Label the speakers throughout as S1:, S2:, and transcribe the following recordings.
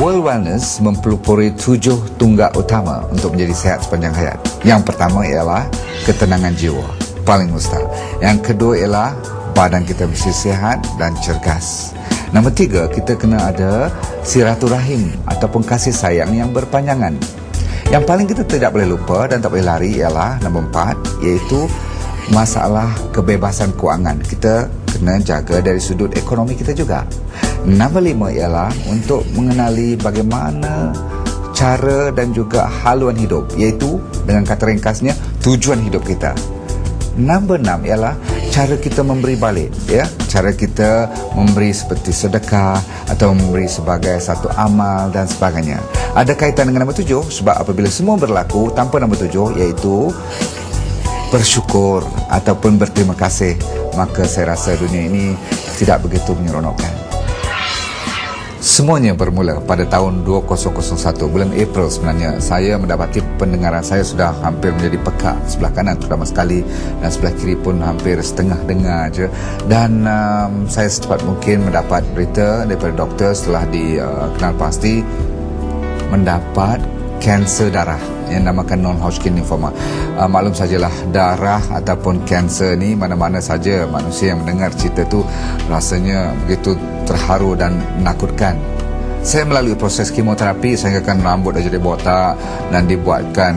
S1: World Wellness mempelopori 7 tunggak utama untuk menjadi sihat sepanjang hayat. Yang pertama ialah ketenangan jiwa, paling mustahil. Yang kedua ialah badan kita mesti sihat dan cergas. Nombor 3, kita kena ada silaturahim ataupun kasih sayang yang berpanjangan. Yang paling kita tidak boleh lupa dan tak boleh lari ialah nombor 4, iaitu masalah kebebasan kewangan. Kita kena jaga dari sudut ekonomi kita juga. Nombor 5 ialah untuk mengenali bagaimana cara dan juga haluan hidup, iaitu dengan kata ringkasnya tujuan hidup kita. Nombor 6 ialah cara kita memberi balik, ya, cara kita memberi seperti sedekah atau memberi sebagai satu amal dan sebagainya. Ada kaitan dengan nombor 7 sebab apabila semua berlaku tanpa nombor 7, iaitu bersyukur ataupun berterima kasih, maka saya rasa dunia ini tidak begitu menyeronokkan. Semuanya bermula pada tahun 2001, bulan April sebenarnya. Saya mendapati pendengaran saya sudah hampir menjadi pekak. Sebelah kanan terutama sekali dan sebelah kiri pun hampir setengah dengar je. Dan saya secepat mungkin mendapat berita daripada doktor setelah dikenal pasti mendapat kanser darah yang namakan non-Hodgkin lymphoma. Maklum sajalah, darah ataupun kanser ni mana-mana saja manusia yang mendengar cerita tu rasanya begitu terharu dan menakutkan. Saya melalui proses kemoterapi sehinggakan rambut dah jadi botak dan dibuatkan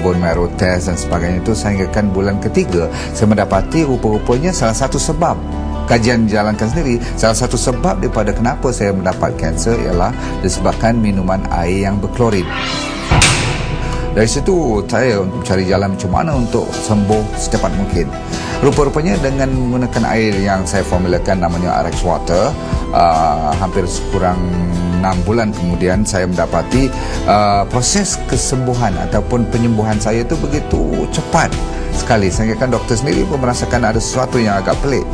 S1: bone marrow test dan sebagainya itu, sehinggakan bulan ketiga saya mendapati rupa-rupanya salah satu sebab, kajian dijalankan sendiri, salah satu sebab daripada kenapa saya mendapat kanser ialah disebabkan minuman air yang berklorin. Dari situ saya mencari jalan macam mana untuk sembuh secepat mungkin. Rupa-rupanya dengan menggunakan air yang saya formulakan namanya RX Water, hampir kurang 6 bulan kemudian saya mendapati proses kesembuhan ataupun penyembuhan saya itu begitu cepat sekali, sehingga kan doktor sendiri pun merasakan ada sesuatu yang agak pelik.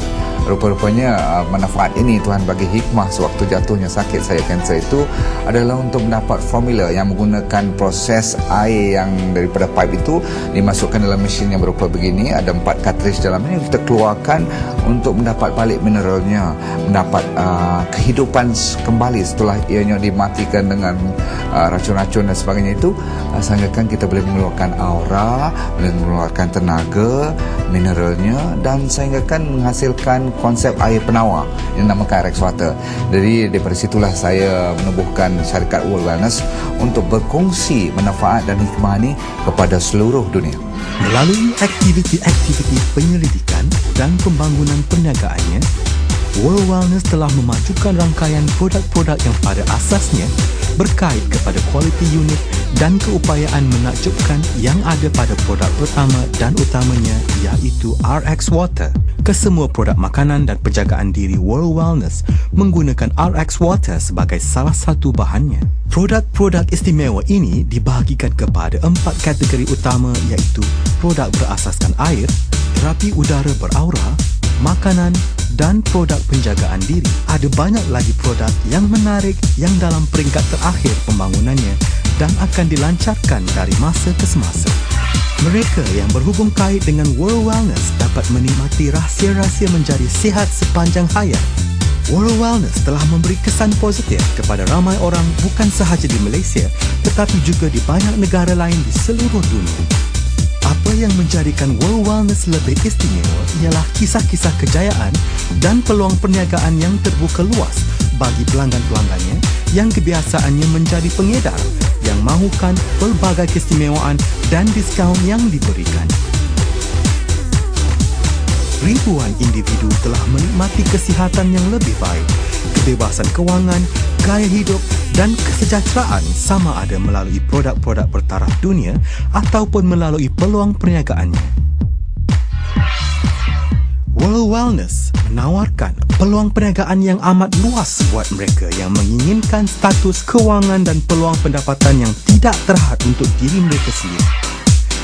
S1: Rupa-rupanya manfaat ini Tuhan bagi hikmah sewaktu jatuhnya sakit saya kanser itu adalah untuk mendapat formula yang menggunakan proses air yang daripada pipe itu dimasukkan dalam mesin yang berupa begini. Ada 4 cartridge dalamnya, kita keluarkan untuk mendapat balik mineralnya, mendapat kehidupan kembali setelah ianya dimatikan dengan racun-racun dan sebagainya itu, sehingga kan kita boleh mengeluarkan aura, boleh mengeluarkan tenaga, mineralnya, dan sehingga kan menghasilkan konsep air penawar yang dinamakan RX Water. Jadi daripada situlah saya menubuhkan syarikat World Wellness untuk berkongsi manfaat dan hikmah ini kepada seluruh dunia.
S2: Melalui aktiviti-aktiviti penyelidikan dan pembangunan perniagaannya, World Wellness telah memajukan rangkaian produk-produk yang pada asasnya berkait kepada kualiti unik dan keupayaan menakjubkan yang ada pada produk pertama dan utamanya, iaitu RX Water. Kesemua produk makanan dan penjagaan diri World Wellness menggunakan RX Water sebagai salah satu bahannya. Produk-produk istimewa ini dibahagikan kepada 4 kategori utama, iaitu produk berasaskan air, terapi udara beraura, makanan dan produk penjagaan diri. Ada banyak lagi produk yang menarik yang dalam peringkat terakhir pembangunannya dan akan dilancarkan dari masa ke semasa. Mereka yang berhubung kait dengan World Wellness dapat menikmati rahsia-rahsia menjadi sihat sepanjang hayat. World Wellness telah memberi kesan positif kepada ramai orang bukan sahaja di Malaysia tetapi juga di banyak negara lain di seluruh dunia. Apa yang menjadikan World Wellness lebih istimewa ialah kisah-kisah kejayaan dan peluang perniagaan yang terbuka luas bagi pelanggan-pelanggannya yang kebiasaannya menjadi pengedar yang mahukan pelbagai keistimewaan dan diskaun yang diberikan. Ribuan individu telah menikmati kesihatan yang lebih baik, kebebasan kewangan, gaya hidup dan kesejahteraan sama ada melalui produk-produk bertaraf dunia ataupun melalui peluang perniagaannya. World Wellness menawarkan peluang perniagaan yang amat luas buat mereka yang menginginkan status kewangan dan peluang pendapatan yang tidak terhad untuk diri mereka sendiri.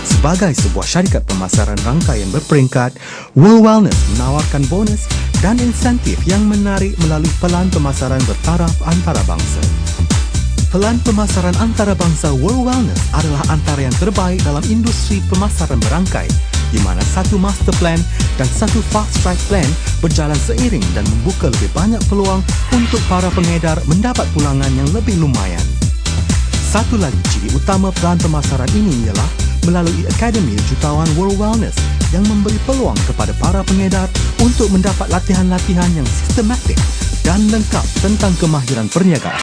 S2: Sebagai sebuah syarikat pemasaran rangkaian berperingkat, World Wellness menawarkan bonus dan insentif yang menarik melalui pelan pemasaran bertaraf antarabangsa. Pelan pemasaran antarabangsa World Wellness adalah antara yang terbaik dalam industri pemasaran berangkai, di mana satu master plan dan satu fast track plan berjalan seiring dan membuka lebih banyak peluang untuk para pengedar mendapat pulangan yang lebih lumayan. Satu lagi ciri utama peran pemasaran ini ialah melalui Akademi Jutawan World Wellness yang memberi peluang kepada para pengedar untuk mendapat latihan-latihan yang sistematik dan lengkap tentang kemahiran perniagaan.